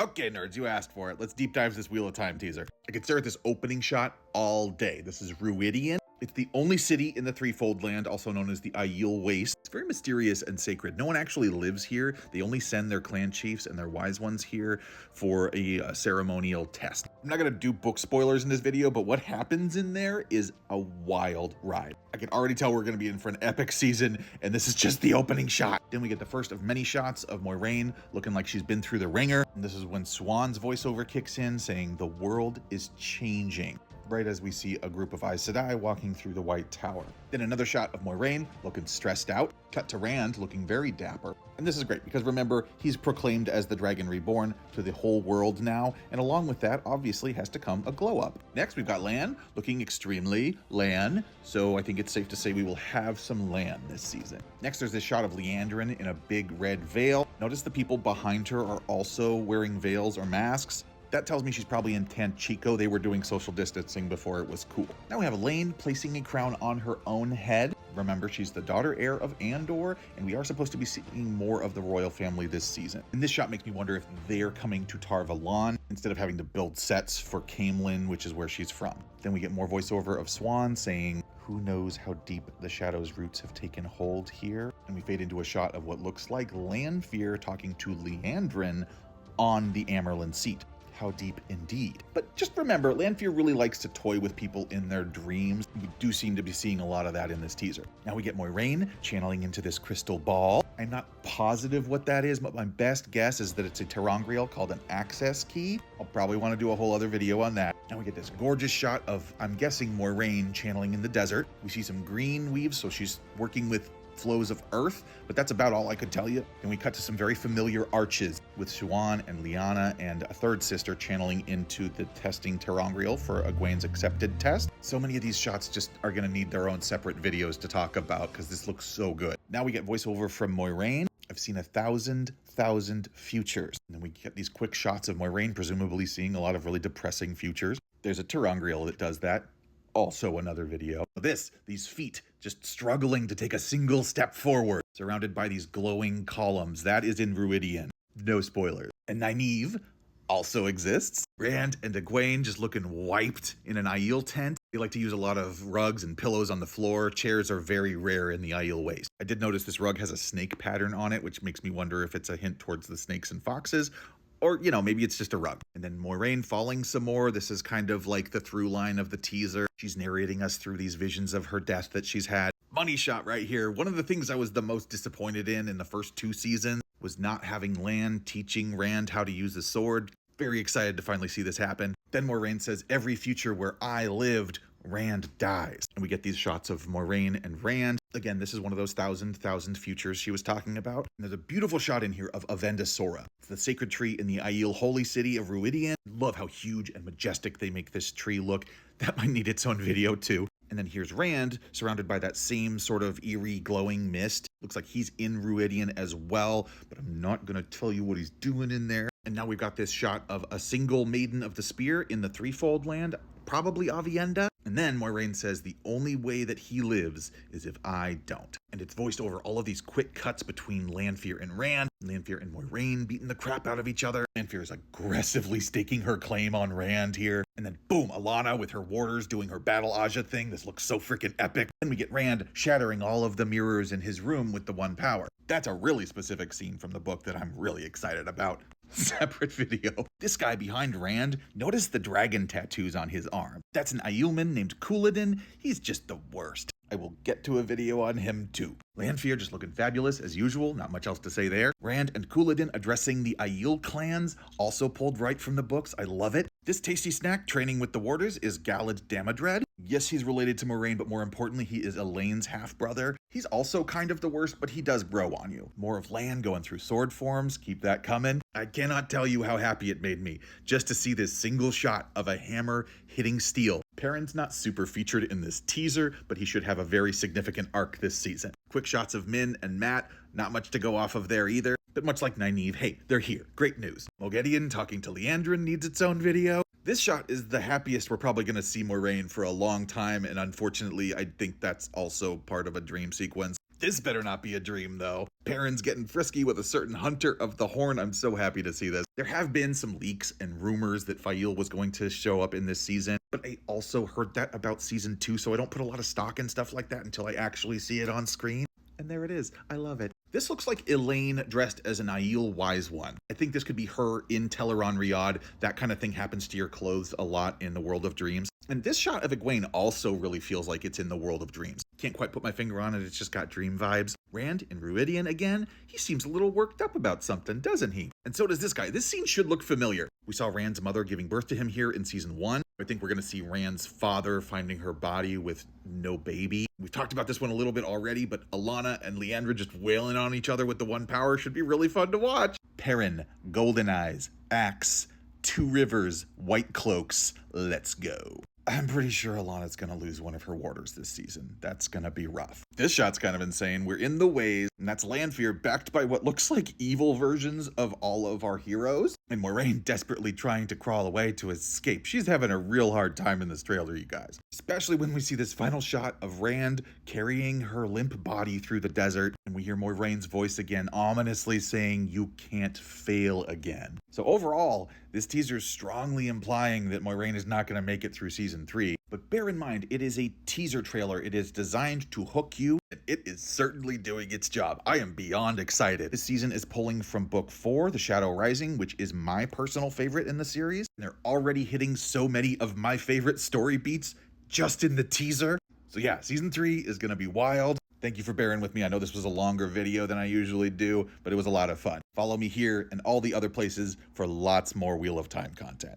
Okay, nerds, you asked for it. Let's deep dive this Wheel of Time teaser. I could stare at this opening shot all day. This is Rhuidean. It's the only city in the Threefold Land, also known as the Aiel Waste. It's very mysterious and sacred. No one actually lives here. They only send their clan chiefs and their wise ones here for a ceremonial test. I'm not gonna do book spoilers in this video, but what happens in there is a wild ride. I can already tell we're gonna be in for an epic season, and this is just the opening shot. Then we get the first of many shots of Moiraine looking like she's been through the ringer. And this is when Siuan's voiceover kicks in, saying the world is changing, right as we see a group of Aes Sedai walking through the White Tower. Then another shot of Moiraine looking stressed out, cut to Rand looking very dapper. And this is great because remember, he's proclaimed as the Dragon Reborn to the whole world now, and along with that obviously has to come a glow up. Next we've got Lan looking extremely Lan, so I think it's safe to say we will have some Lan this season. Next there's this shot of Liandrin in a big red veil. Notice the people behind her are also wearing veils or masks. That tells me she's probably in Tanchico. They were doing social distancing before it was cool. Now we have Elaine placing a crown on her own head. Remember, she's the daughter heir of Andor, and we are supposed to be seeing more of the royal family this season. And this shot makes me wonder if they're coming to Tar Valon instead of having to build sets for Caemlyn, which is where she's from. Then we get more voiceover of Siuan saying, "Who knows how deep the Shadow's roots have taken hold here?" And we fade into a shot of what looks like Lanfear talking to Liandrin on the Amyrlin seat. How deep indeed. But just remember, Lanfear really likes to toy with people in their dreams. We do seem to be seeing a lot of that in this teaser. Now we get Moiraine channeling into this crystal ball. I'm not positive what that is, but my best guess is that it's a ter'angreal called an access key. I'll probably want to do a whole other video on that. Now we get this gorgeous shot of, I'm guessing, Moiraine channeling in the desert. We see some green weaves, so she's working with flows of earth, but that's about all I could tell you. And we cut to some very familiar arches with Siuan and Lyanna and a third sister channeling into the testing ter'angreal for Egwene's accepted test. So many of these shots just are going to need their own separate videos to talk about because this looks so good. Now we get voiceover from Moiraine. I've seen 1,000 futures. And then we get these quick shots of Moiraine presumably seeing a lot of really depressing futures. There's a ter'angreal that does that. Also another video. These feet just struggling to take a single step forward, surrounded by these glowing columns. That is in Rhuidean. No spoilers. And Nynaeve also exists. Rand and Egwene just looking wiped in an Aiel tent. They like to use a lot of rugs and pillows on the floor. Chairs are very rare in the Aiel Waste. I did notice this rug has a snake pattern on it, which makes me wonder if it's a hint towards the snakes and foxes. Or, you know, maybe it's just a rug. And then Moiraine falling some more. This is kind of like the through line of the teaser. She's narrating us through these visions of her death that she's had. Money shot right here. One of the things I was the most disappointed in the first 2 seasons was not having Lan teaching Rand how to use the sword. Very excited to finally see this happen. Then Moiraine says, "Every future where I lived, Rand dies." And we get these shots of Moiraine and Rand. Again, this is one of those 1,000 futures she was talking about. And there's a beautiful shot in here of Avenda Sora. It's the sacred tree in the Aiel holy city of Rhuidean. Love how huge and majestic they make this tree look. That might need its own video too. And then here's Rand, surrounded by that same sort of eerie glowing mist. Looks like he's in Rhuidean as well, but I'm not gonna tell you what he's doing in there. And now we've got this shot of a single Maiden of the Spear in the Threefold Land, probably Aviendha. And then Moiraine says the only way that he lives is if I don't. And it's voiced over all of these quick cuts between Lanfear and Rand, Lanfear and Moiraine beating the crap out of each other. Lanfear is aggressively staking her claim on Rand here. And then boom, Alanna with her warders doing her battle Aja thing. This looks so freaking epic. Then we get Rand shattering all of the mirrors in his room with the one power. That's a really specific scene from the book that I'm really excited about. Separate video. This guy behind Rand, notice the dragon tattoos on his arm. That's an Aielman named Couladin. He's just the worst. I will get to a video on him too. Lanfear just looking fabulous as usual, not much else to say there. Rand and Couladin addressing the Aiel clans, also pulled right from the books. I love it. This tasty snack training with the warders is Galad Damodred. Yes, he's related to Moiraine, but more importantly, he is Elaine's half-brother. He's also kind of the worst, but he does grow on you. More of Lan going through sword forms, keep that coming. I cannot tell you how happy it made me just to see this single shot of a hammer hitting steel. Perrin's not super featured in this teaser, but he should have a very significant arc this season. Quick shots of Min and Mat, not much to go off of there either. But much like Nynaeve, hey, they're here. Great news. Moghedien talking to Liandrin needs its own video. This shot is the happiest we're probably going to see Moiraine for a long time, and unfortunately, I think that's also part of a dream sequence. This better not be a dream, though. Perrin's getting frisky with a certain hunter of the horn. I'm so happy to see this. There have been some leaks and rumors that Faile was going to show up in this season, but I also heard that about season 2, so I don't put a lot of stock in stuff like that until I actually see it on screen. And there it is. I love it. This looks like Elaine dressed as an Aiel Wise One. I think this could be her in Teleron Riyadh. That kind of thing happens to your clothes a lot in the World of Dreams. And this shot of Egwene also really feels like it's in the World of Dreams. Can't quite put my finger on it, it's just got dream vibes. Rand in Ruidian again, he seems a little worked up about something, doesn't he? And so does this guy. This scene should look familiar. We saw Rand's mother giving birth to him here in season 1. I think we're gonna see Rand's father finding her body with no baby. We've talked about this one a little bit already, but Alanna and Liandra just wailing on each other with the one power should be really fun to watch. Perrin, Golden Eyes, Axe, Two Rivers, White Cloaks, let's go. I'm pretty sure Alana's gonna lose one of her warders this season. That's gonna be rough. This shot's kind of insane. We're in the Ways, and that's Lanfear backed by what looks like evil versions of all of our heroes. And Moiraine desperately trying to crawl away to escape. She's having a real hard time in this trailer, you guys. Especially when we see this final shot of Rand carrying her limp body through the desert, and we hear Moiraine's voice again, ominously saying, "You can't fail again." So overall, this teaser is strongly implying that Moiraine is not going to make it through season 3. But bear in mind, it is a teaser trailer. It is designed to hook you, and it is certainly doing its job. I am beyond excited. This season is pulling from book 4, The Shadow Rising, which is my personal favorite in the series. And they're already hitting so many of my favorite story beats just in the teaser. So yeah, season 3 is going to be wild. Thank you for bearing with me. I know this was a longer video than I usually do, but it was a lot of fun. Follow me here and all the other places for lots more Wheel of Time content.